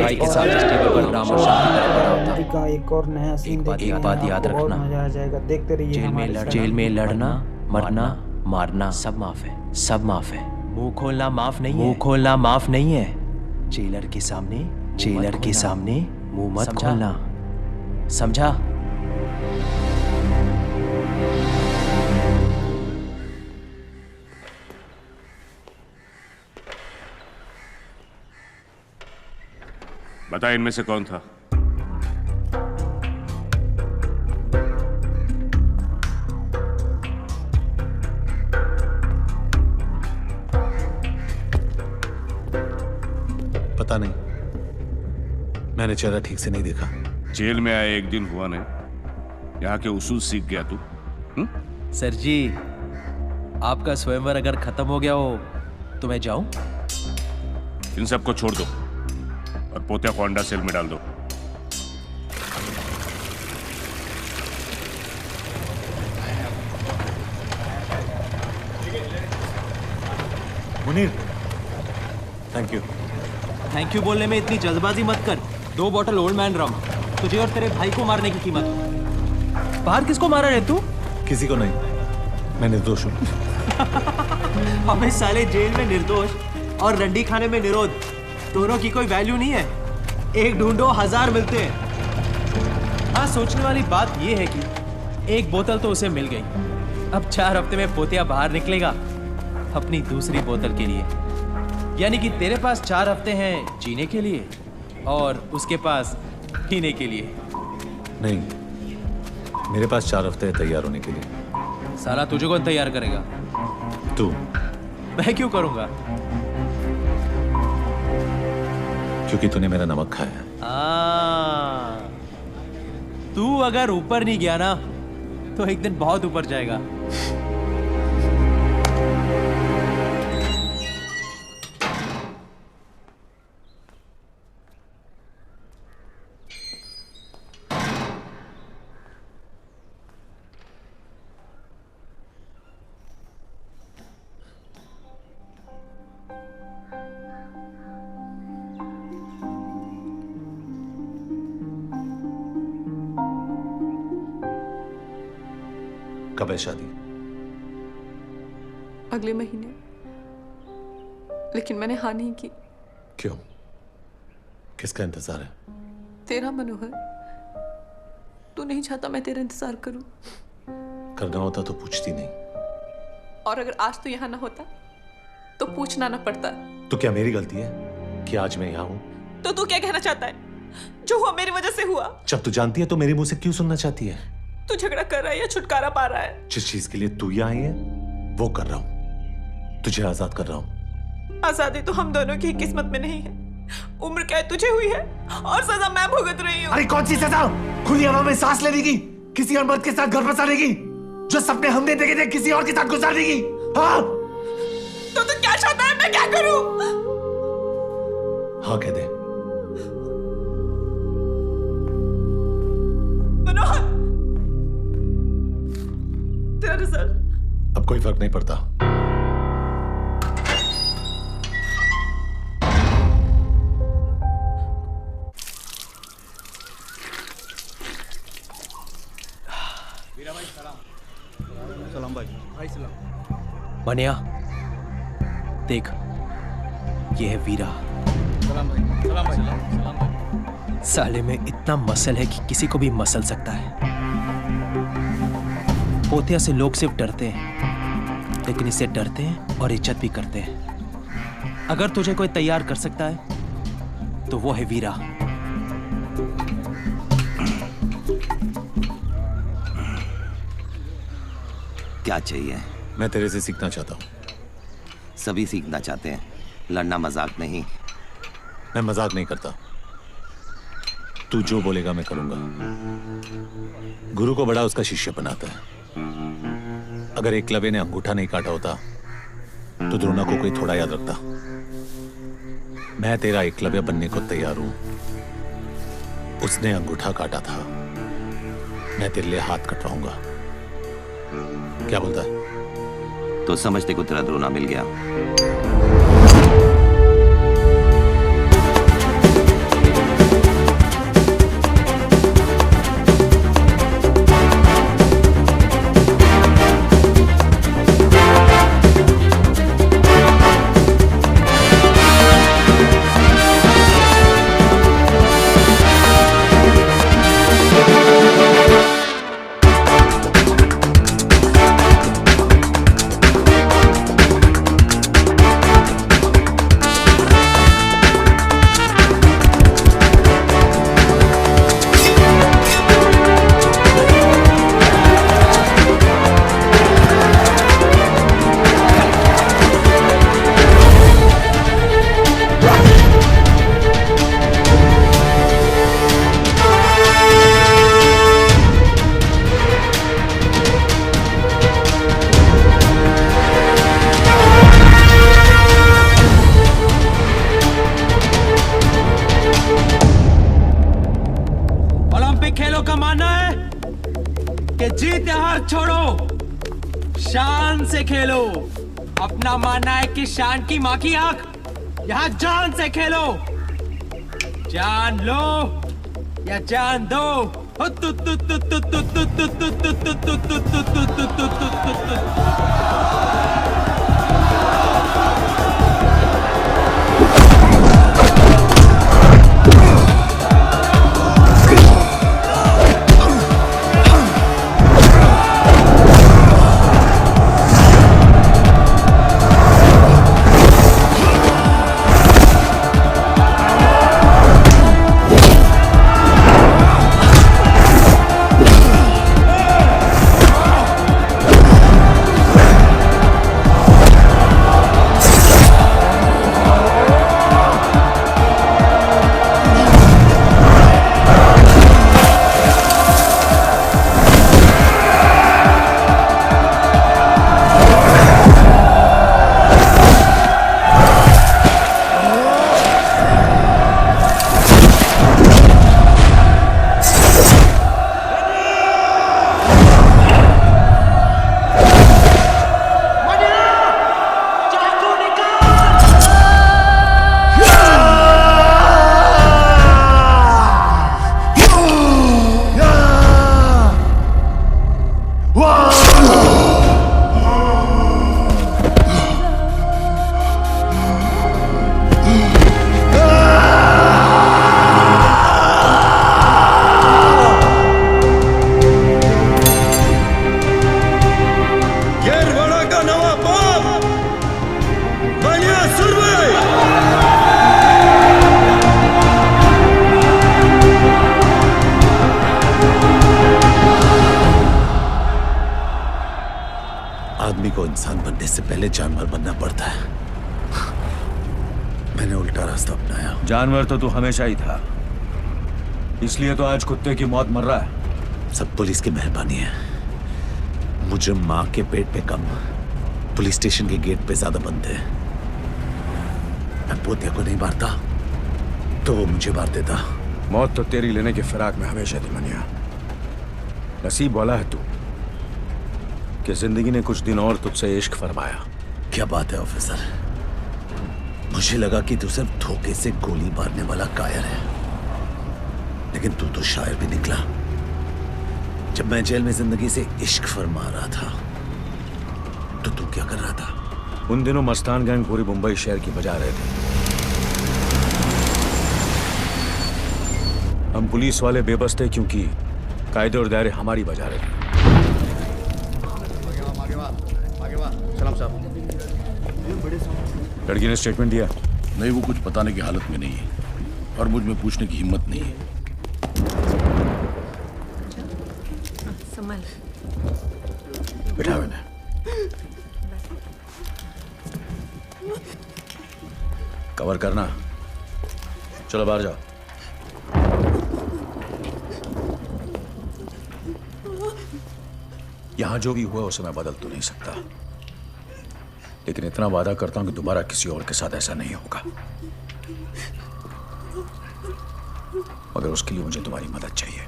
भाई के साथ इस टेबल पर राम और शांति का पड़ा होता। मूवी का एक और नया सीन देखिए, एक बात याद बहुत रखना, मजा आ जाएगा, देखते रहिए जेल में लड़ना, मरना, मारना सब माफ है, सब माफ है। मुंह खोलना माफ नहीं है, मुंह खोलना माफ नहीं है। जेलर के सामने मुंह मत खोलना, समझा? बता इनमें से कौन था? पता नहीं, मैंने चेहरा ठीक से नहीं देखा। जेल में आए एक दिन हुआ नहीं, यहाँ के उसूल सीख गया तू? सर जी, आपका स्वयंवर अगर खत्म हो गया हो तो मैं जाऊं? इन सबको छोड़ दो और पोतिया को अंडा सेल में डाल दो। मुनीर, थैंक यू बोलने में इतनी जल्दबाजी मत कर। 2 बॉटल ओल्ड मैन रम तुझे और तेरे भाई को मारने की कीमत। बाहर किसको मारा है तू? किसी को नहीं, मैं निर्दोष हूँ। हमें साले जेल में निर्दोष और रंडी खाने में निरोध, दोनों की कोई वैल्यू नहीं है। एक ढूंढो 1000 मिलते हैं। हाँ, सोचने वाली बात यह है कि एक बोतल तो उसे मिल गई। अब 4 हफ्ते में पोतिया बाहर निकलेगा अपनी दूसरी बोतल के लिए। यानी कि तेरे पास 4 हफ्ते हैं जीने के लिए और उसके पास पीने के लिए। नहीं, मेरे पास 4 हफ्ते हैं तैयार होने के लिए। साला तुझे कौन तैयार करेगा? तू। मैं क्यों करूंगा? क्योंकि तूने मेरा नमक खाया है। तू अगर ऊपर नहीं गया ना तो एक दिन बहुत ऊपर जाएगा। कब है शादी? अगले महीने, लेकिन मैंने हाँ नहीं की। क्यों? किसका इंतजार है? तेरा मनोहर। तू नहीं चाहता मैं तेरा इंतजार करूं? करना होता तो पूछती नहीं। और अगर आज तू यहाँ ना होता तो पूछना ना पड़ता। तो क्या मेरी गलती है कि आज मैं यहाँ हूँ? तो तू क्या कहना चाहता है? जो हुआ मेरी वजह से हुआ। जब तू जानती है तो मेरे मुंह से क्यों सुनना चाहती है? तू झगड़ा कर रहा है या छुटकारा पा रहा है? जिस चीज के लिए तू यहाँ आई है वो कर रहा हूँ। तुझे आजाद कर रहा हूँ। आजादी तो हम दोनों की किस्मत में नहीं है। उम्र क्या तुझे हुई है और सजा मैं भुगत रही हूँ। अरे कौन सी सजा? खुली हवा में सांस लेने की, किसी और मर्द के साथ घर बसाने की, जो सपने हमने देखे थे किसी और के साथ गुजारने की। हाँ? तो तू क्या चाहता है मैं क्या करूँ? हाँ कह दे। मनोहर, तेरा रिजल्ट। अब कोई फर्क नहीं पड़ता। सलाम भाई सलाम। बनिया देख, ये है वीरा। सलाम भाई सलाम भाई। साले में इतना मसल है कि किसी को भी मसल सकता है। पोतिया से लोग सिर्फ डरते हैं, लेकिन इससे डरते हैं और इज्जत भी करते हैं। अगर तुझे कोई तैयार कर सकता है तो वो है वीरा। क्या चाहिए? मैं तेरे से सीखना चाहता हूँ। सभी सीखना चाहते हैं, लड़ना मजाक नहीं। मैं मजाक नहीं करता। तू जो बोलेगा मैं करूंगा। गुरु को बड़ा उसका शिष्य बनाता है। अगर एकलव्य ने अंगूठा नहीं काटा होता तो द्रोणा को कोई थोड़ा याद रखता। मैं तेरा एकलव्य बनने को तैयार हूं। उसने अंगूठा काटा था, मैं तेरे लिए हाथ कटवाऊंगा। क्या बोलता है? तो समझते को तेरा द्रोणा मिल गया। ये जीत हार छोड़ो, शान से खेलो। अपना मानना है कि शान की माँ की आंख, यहाँ जान से खेलो। जान लो या जान दो। आदमी को इंसान बनने से पहले जानवर बनना पड़ता है। मैंने उल्टा रास्ता अपनाया। जानवर तो तू हमेशा ही था, इसलिए तो आज कुत्ते की मौत मर रहा है। सब पुलिस की मेहरबानी है। मुजरिम माँ के पेट पे कम, पुलिस स्टेशन के गेट पे ज्यादा बनते हैं। मैं पोतिया को नहीं मारता तो वो मुझे मार देता। मौत तो तेरी लेने के फिराक में हमेशा थी मनिया। नसीब वाला है तू कि जिंदगी ने कुछ दिन और तुझसे इश्क फरमाया। क्या बात है ऑफिसर, मुझे लगा कि तू सिर्फ धोखे से गोली मारने वाला कायर है, लेकिन तू तो शायर भी निकला। जब मैं जेल में जिंदगी से इश्क फरमा रहा था तो तू क्या कर रहा था? उन दिनों मस्तान गैंग पूरी मुंबई शहर की बजा रहे थे। हम पुलिस वाले बेबस थे क्योंकि कायदे और दायरे हमारी बजा रहे थे। सलाम साहब। लड़की ने स्टेटमेंट दिया? नहीं, वो कुछ बताने की हालत में नहीं है और मुझ में पूछने की हिम्मत नहीं है। संभल। बिठाओ इन्हें। कवर करना। चलो बाहर जाओ। यहां जो भी हुआ उसे मैं बदल तो नहीं सकता, लेकिन इतना वादा करता हूं कि दोबारा किसी और के साथ ऐसा नहीं होगा। मगर उसके लिए मुझे तुम्हारी मदद चाहिए।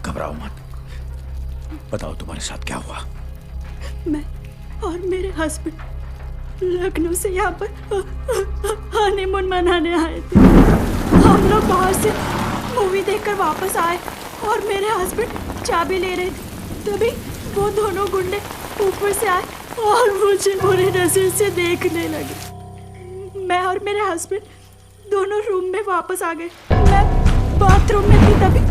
घबराओ मत, बताओ तुम्हारे साथ क्या हुआ। मैं और मेरे हस्बैंड लखनऊ से यहाँ पर हनीमून मनाने आए थे। हम लोग बाहर से मूवी देखकर वापस आए और मेरे हस्बैंड चाबी ले रहे थे, तभी वो दोनों गुंडे ऊपर से आए और मुझे बुरी नजर से देखने लगे। मैं और मेरे हस्बैंड दोनों रूम में वापस आ गए। मैं बाथरूम में थी तभी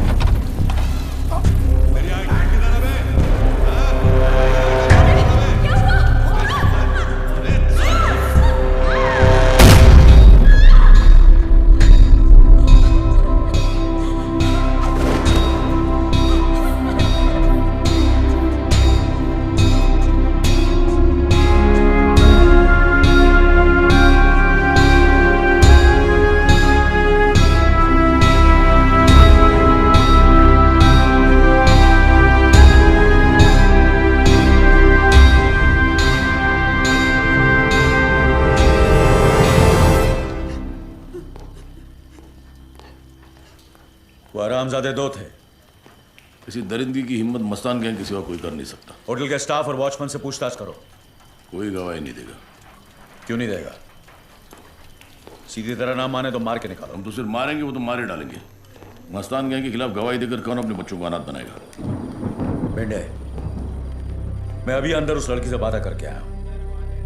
वो हरामजादे दो थे, इसी दरिंदगी की हिम्मत मस्तान गैंग के सिवा कोई कर नहीं सकता। होटल के स्टाफ और वॉचमैन से पूछताछ करो। कोई गवाही नहीं देगा। क्यों नहीं देगा? सीधी तरह ना माने तो मार के निकालो। हम तो सिर्फ मारेंगे, वो तो मारे डालेंगे। मस्तान गैंग के खिलाफ गवाही देकर कौन अपने बच्चों को अनाथ बनाएगा? बेंडे, मैं अभी अंदर उस लड़की से वादा करके आया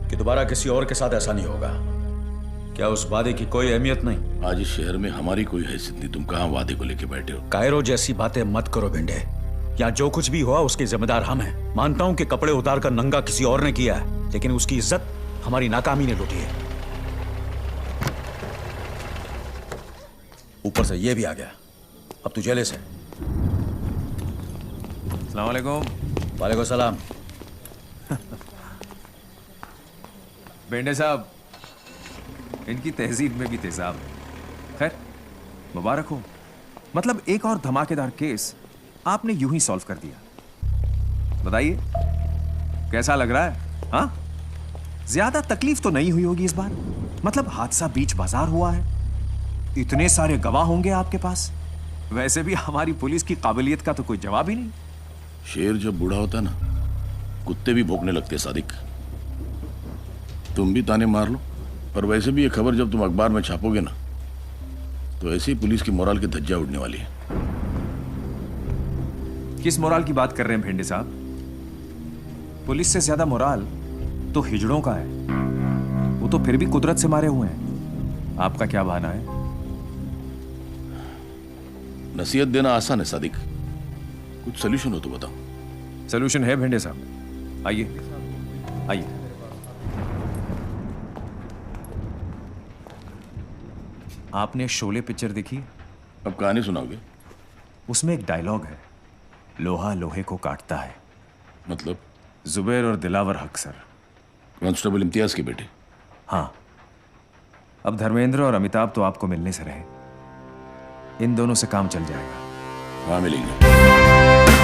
कि दोबारा किसी और के साथ ऐसा नहीं होगा। क्या उस वादे की कोई अहमियत नहीं? आज इस शहर में हमारी कोई हैसियत नहीं। तुम कहाँ वादे को लेके बैठे हो? कायरो जैसी बातें मत करो बेंडे। यहाँ जो कुछ भी हुआ उसके जिम्मेदार हम हैं। मानता हूं कि कपड़े उतार कर नंगा किसी और ने किया है, लेकिन उसकी इज्जत हमारी नाकामी ने लूटी है। ऊपर से ये भी आ गया, अब तू जेले से। अस्सलाम वालेकुम। वालेकुम सलाम। बेंडे साहब, इनकी तहजीब में भी तेजाब है। खैर, मुबारक हो। मतलब एक और धमाकेदार केस आपने यूं ही सॉल्व कर दिया। बताइए कैसा लग रहा है? हाँ, ज्यादा तकलीफ तो नहीं हुई होगी इस बार। मतलब हादसा बीच बाजार हुआ है, इतने सारे गवाह होंगे आपके पास। वैसे भी हमारी पुलिस की काबिलियत का तो कोई जवाब ही नहीं। शेर जब बूढ़ा होता ना, कुत्ते भी भौंकने लगते। सादिक, तुम भी ताने मार लो, पर वैसे भी ये खबर जब तुम अखबार में छापोगे ना, तो ऐसी पुलिस की मोराल की धज्जियां उड़ने वाली है। किस मोराल की बात कर रहे हैं भेंडे साहब? पुलिस से ज्यादा मोराल तो हिजड़ों का है। वो तो फिर भी कुदरत से मारे हुए हैं। आपका क्या बहाना है? नसीहत देना आसान है सादिक, कुछ सोल्यूशन हो तो बताओ। सोल्यूशन है भेंडे साहब, आइए आइए। आपने शोले पिक्चर देखी? अब कहानी सुनाओगे? उसमें एक डायलॉग है, लोहा लोहे को काटता है। मतलब? जुबैर और दिलावर हक सर, कांस्टेबल इम्तियाज के बेटे। हाँ, अब धर्मेंद्र और अमिताभ तो आपको मिलने से रहे। इन दोनों से काम चल जाएगा। हाँ, मिलेंगे।